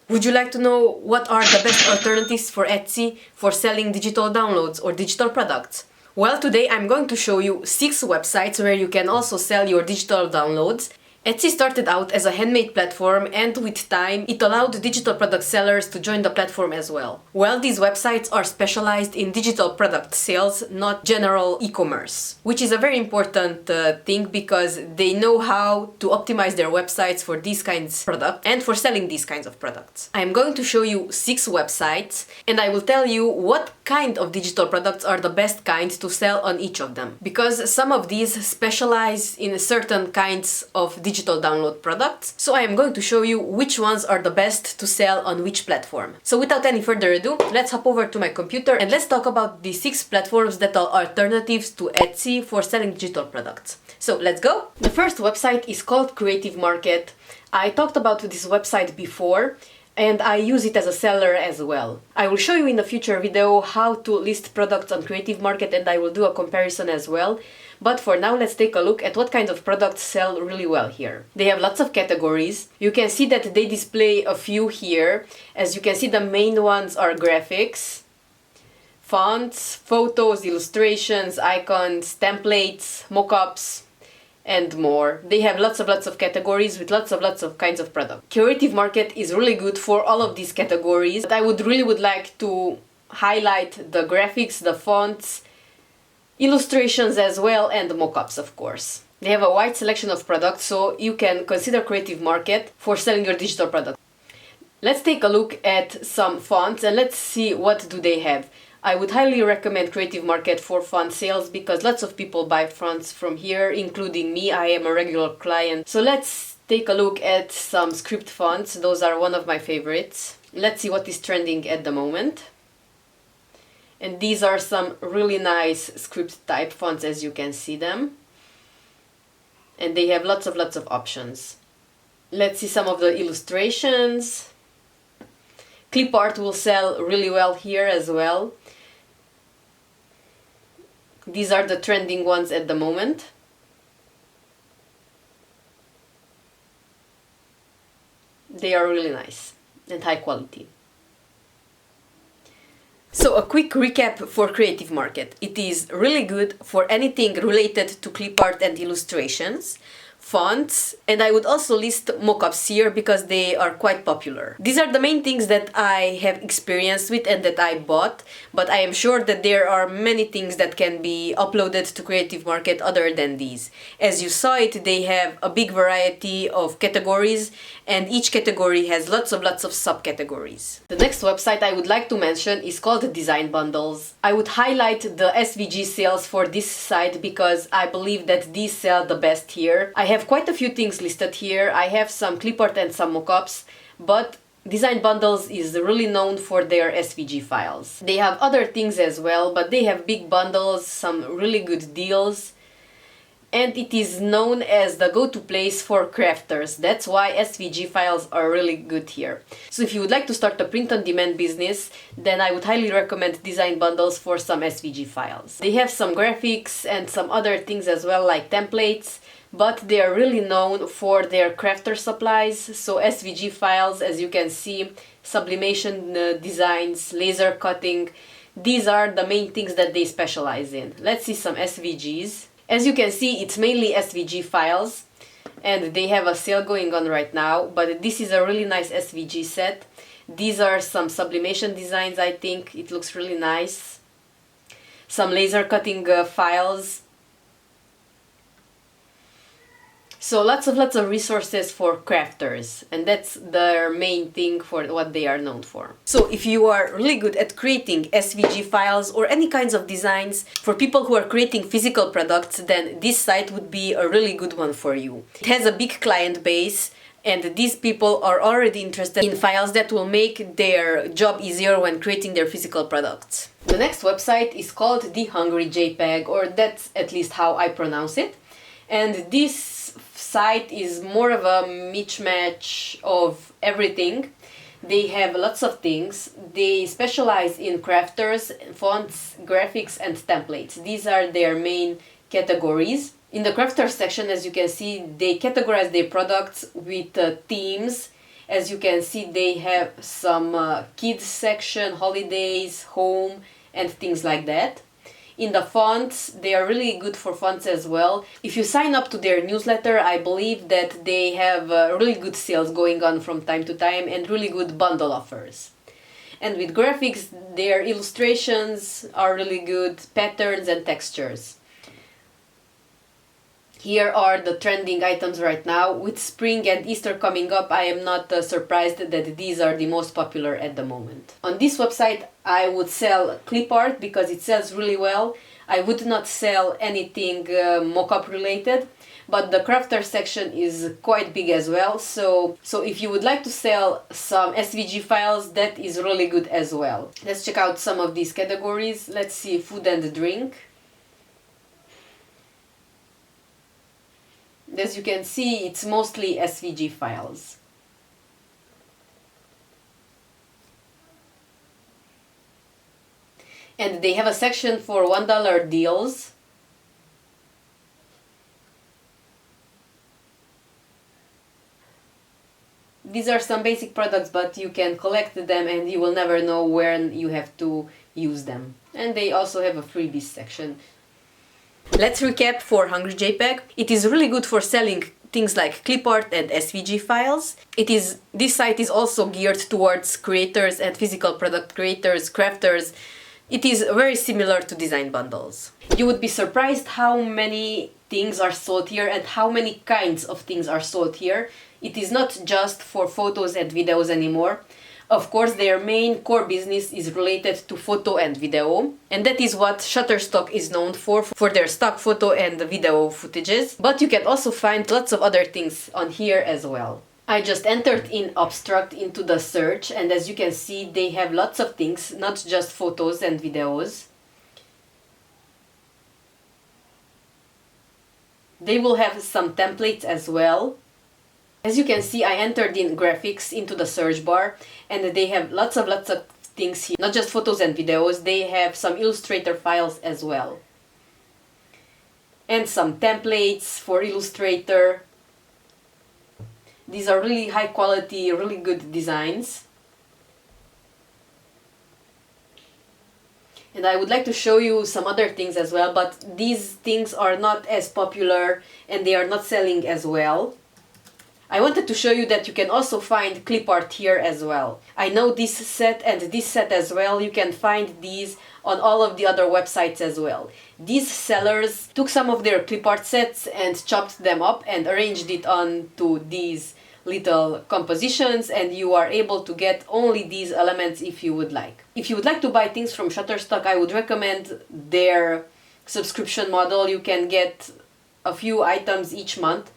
Would you like to know what are the best alternatives for Etsy for selling digital downloads or digital products? Well, today I'm going to show you 6 websites where you can also sell your digital downloads. Etsy started out as a handmade platform, and with time it allowed digital product sellers to join the platform as well. Well, these websites are specialized in digital product sales, not general e-commerce, which is a very important thing because they know how to optimize their websites for these kinds of products and for selling these kinds of products. I'm going to show you 6 websites and I will tell you what kind of digital products are the best kind to sell on each of them, because some of these specialize in certain kinds of digital download products. So I am going to show you which ones are the best to sell on which platform. So without any further ado, let's hop over to my computer and let's talk about the 6 platforms that are alternatives to Etsy for selling digital products. So let's go! The first website is called Creative Market. I talked about this website before and I use it as a seller as well. I will show you in the future video how to list products on Creative Market and I will do a comparison as well. But for now, let's take a look at what kind of products sell really well here. They have lots of categories. You can see that they display a few here. As you can see, the main ones are graphics, fonts, photos, illustrations, icons, templates, mockups, and more. They have lots of categories with lots of kinds of products. Creative Market is really good for all of these categories. But I would like to highlight the graphics, the fonts, illustrations as well, and mockups, of course. They have a wide selection of products, so you can consider Creative Market for selling your digital product. Let's take a look at some fonts and let's see what do they have. I would highly recommend Creative Market for font sales because lots of people buy fonts from here, including me. I am a regular client. So let's take a look at some script fonts. Those are one of my favorites. Let's see what is trending at the moment. And these are some really nice script type fonts, as you can see them. And they have lots of options. Let's see some of the illustrations. Clip art will sell really well here as well. These are the trending ones at the moment. They are really nice and high quality. So a quick recap for Creative Market. It is really good for anything related to clip art and illustrations, fonts, and I would also list mockups here because they are quite popular. These are the main things that I have experienced with and that I bought, but I am sure that there are many things that can be uploaded to Creative Market other than these. As you saw it, they have a big variety of categories and each category has lots of subcategories. The next website I would like to mention is called Design Bundles. I would highlight the SVG sales for this site because I believe that these sell the best here. I have quite a few things listed here. I have some clip art and some mockups, but Design Bundles is really known for their SVG files. They have other things as well, but they have big bundles, some really good deals, and it is known as the go-to place for crafters. That's why SVG files are really good here. So if you would like to start a print-on-demand business, then I would highly recommend Design Bundles for some SVG files. They have some graphics and some other things as well, like templates, but they are really known for their crafter supplies. So SVG files, as you can see, sublimation designs, laser cutting, these are the main things that they specialize in. Let's see some SVGs. As you can see, it's mainly SVG files and they have a sale going on right now, but this is a really nice SVG set. These are some sublimation designs, I think. It looks really nice. Some laser cutting files. So lots of resources for crafters, and that's their main thing for what they are known for. So if you are really good at creating SVG files or any kinds of designs for people who are creating physical products, then this site would be a really good one for you. It has a big client base and these people are already interested in files that will make their job easier when creating their physical products. The next website is called The Hungry JPEG, or that's at least how I pronounce it. And this site is more of a mismatch of everything. They have lots of things. They specialize in crafters, fonts, graphics, and templates. These are their main categories. In the crafters section, as you can see, they categorize their products with themes As you can see, they have some kids section, holidays, home, and things like that. In the fonts, they are really good for fonts as well. If you sign up to their newsletter, I believe that they have really good sales going on from time to time and really good bundle offers. And with graphics, their illustrations are really good, patterns and textures. Here are the trending items right now. With spring and Easter coming up, I am not surprised that these are the most popular at the moment. On this website, I would sell clip art because it sells really well. I would not sell anything mockup related, but the crafter section is quite big as well. So if you would like to sell some SVG files, that is really good as well. Let's check out some of these categories. Let's see, food and drink. As you can see, it's mostly SVG files. And they have a section for $1 deals. These are some basic products, but you can collect them and you will never know when you have to use them. And they also have a freebies section. Let's recap for Hungry JPEG. It is really good for selling things like clip art and SVG files. This site is also geared towards creators and physical product creators, crafters. It is very similar to design bundles. You would be surprised how many things are sold here and how many kinds of things are sold here. It is not just for photos and videos anymore. Of course, their main core business is related to photo and video, and that is what Shutterstock is known for their stock photo and video footages. But you can also find lots of other things on here as well. I just entered in abstract into the search, and as you can see, they have lots of things, not just photos and videos. They will have some templates as well. As you can see, I entered in graphics into the search bar, and they have lots of things here. Not just photos and videos, they have some Illustrator files as well. And some templates for Illustrator. These are really high quality, really good designs. And I would like to show you some other things as well, but these things are not as popular and they are not selling as well. I wanted to show you that you can also find clip art here as well. I know this set and this set as well. You can find these on all of the other websites as well. These sellers took some of their clip art sets and chopped them up and arranged it onto these little compositions, and you are able to get only these elements if you would like. If you would like to buy things from Shutterstock, I would recommend their subscription model. You can get a few items each month.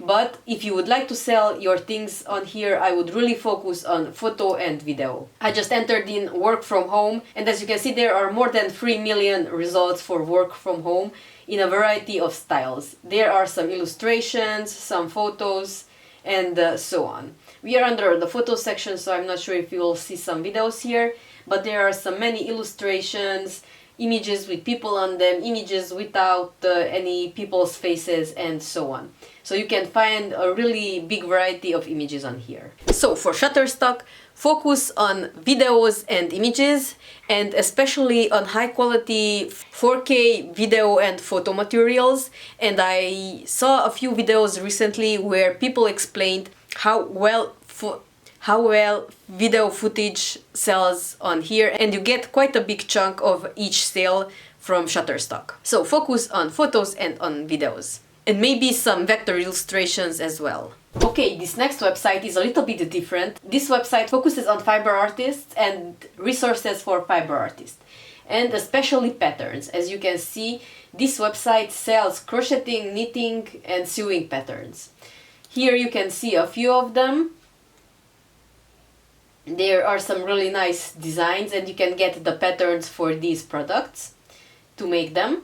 But if you would like to sell your things on here, I would really focus on photo and video. I just entered in work from home, and as you can see, there are more than 3 million results for work from home in a variety of styles. There are some illustrations, some photos, and so on. We are under the photo section, so I'm not sure if you will see some videos here, but there are some many illustrations, images with people on them, images without any people's faces, and so on. So you can find a really big variety of images on here. So for Shutterstock, focus on videos and images, and especially on high quality 4K video and photo materials. And I saw a few videos recently where people explained how well video footage sells on here, and you get quite a big chunk of each sale from Shutterstock. So focus on photos and on videos, and maybe some vector illustrations as well. Okay, this next website is a little bit different. This website focuses on fiber artists and resources for fiber artists, and especially patterns. As you can see, this website sells crocheting, knitting, and sewing patterns. Here you can see a few of them. There are some really nice designs, and you can get the patterns for these products to make them.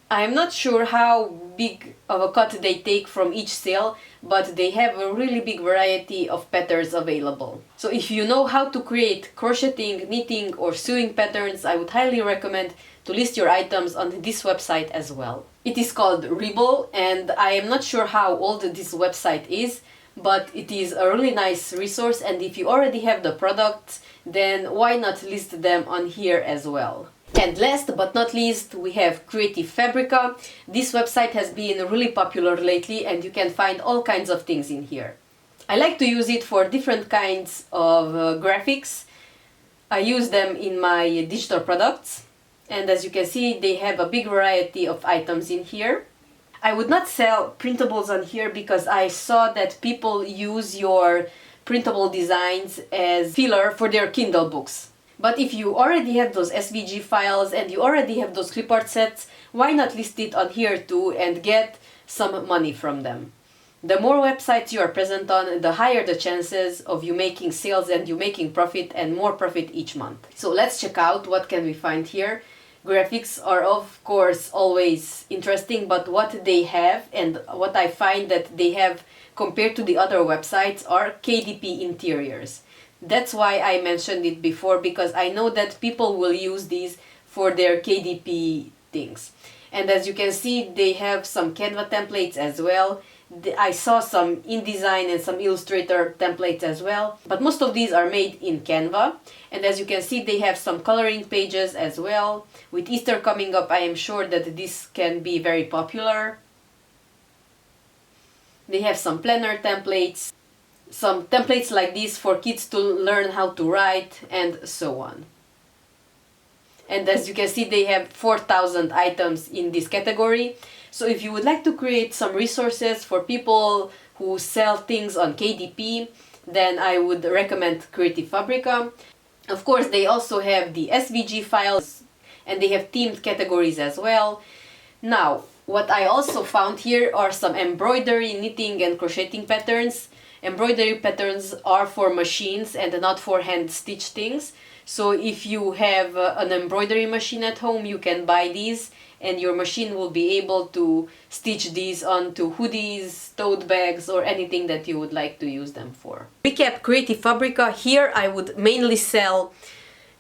I'm not sure how big of a cut they take from each sale, but they have a really big variety of patterns available. So if you know how to create crocheting, knitting, or sewing patterns, I would highly recommend to list your items on this website as well. It is called Rebel, and I am not sure how old this website is, but it is a really nice resource, and if you already have the products, then why not list them on here as well. And last but not least, we have Creative Fabrica. This website has been really popular lately, and you can find all kinds of things in here. I like to use it for different kinds of graphics. I use them in my digital products, and as you can see, they have a big variety of items in here. I would not sell printables on here because I saw that people use your printable designs as filler for their Kindle books. But if you already have those SVG files and you already have those clip art sets, why not list it on here too and get some money from them? The more websites you are present on, the higher the chances of you making sales and you making profit, and more profit each month. So let's check out what can we find here. Graphics are of course always interesting, but what they have and what I find that they have compared to the other websites are KDP interiors. That's why I mentioned it before, because I know that people will use these for their KDP things. And as you can see, they have some Canva templates as well. I saw some InDesign and some Illustrator templates as well, but most of these are made in Canva. And as you can see, they have some coloring pages as well. With Easter coming up, I am sure that this can be very popular. They have some planner templates, some templates like this for kids to learn how to write, and so on. And as you can see, they have 4,000 items in this category. So if you would like to create some resources for people who sell things on KDP, then I would recommend Creative Fabrica. Of course, they also have the SVG files, and they have themed categories as well. Now, what I also found here are some embroidery, knitting and crocheting patterns. Embroidery patterns are for machines and not for hand stitch things. So if you have an embroidery machine at home, you can buy these, and your machine will be able to stitch these onto hoodies, tote bags, or anything that you would like to use them for. Recap Creative Fabrica. Here I would mainly sell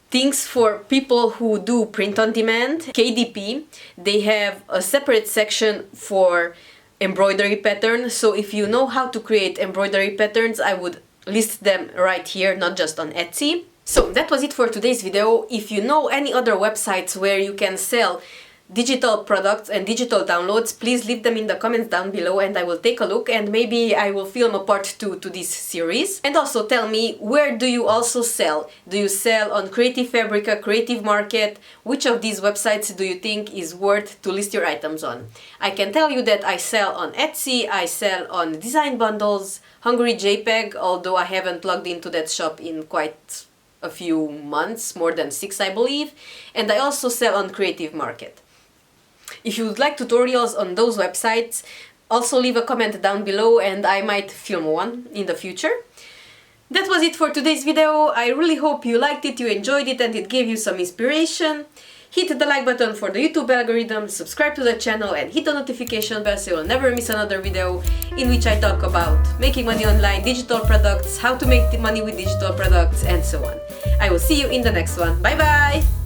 things for people who do print on demand. KDP, they have a separate section for embroidery patterns. So if you know how to create embroidery patterns, I would list them right here, not just on Etsy. So that was it for today's video. If you know any other websites where you can sell digital products and digital downloads, please leave them in the comments down below and I will take a look, and maybe I will film a part 2 to this series. And also tell me, where do you also sell? Do you sell on Creative Fabrica, Creative Market? Which of these websites do you think is worth to list your items on? I can tell you that I sell on Etsy, I sell on Design Bundles, Hungry JPEG, although I haven't logged into that shop in quite a few months, more than 6 I believe, and I also sell on Creative Market. If you would like tutorials on those websites, also leave a comment down below and I might film one in the future. That was it for today's video. I really hope you liked it, you enjoyed it, and it gave you some inspiration. Hit the like button for the YouTube algorithm, subscribe to the channel and hit the notification bell so you'll never miss another video in which I talk about making money online, digital products, how to make money with digital products, and so on. I will see you in the next one. Bye bye!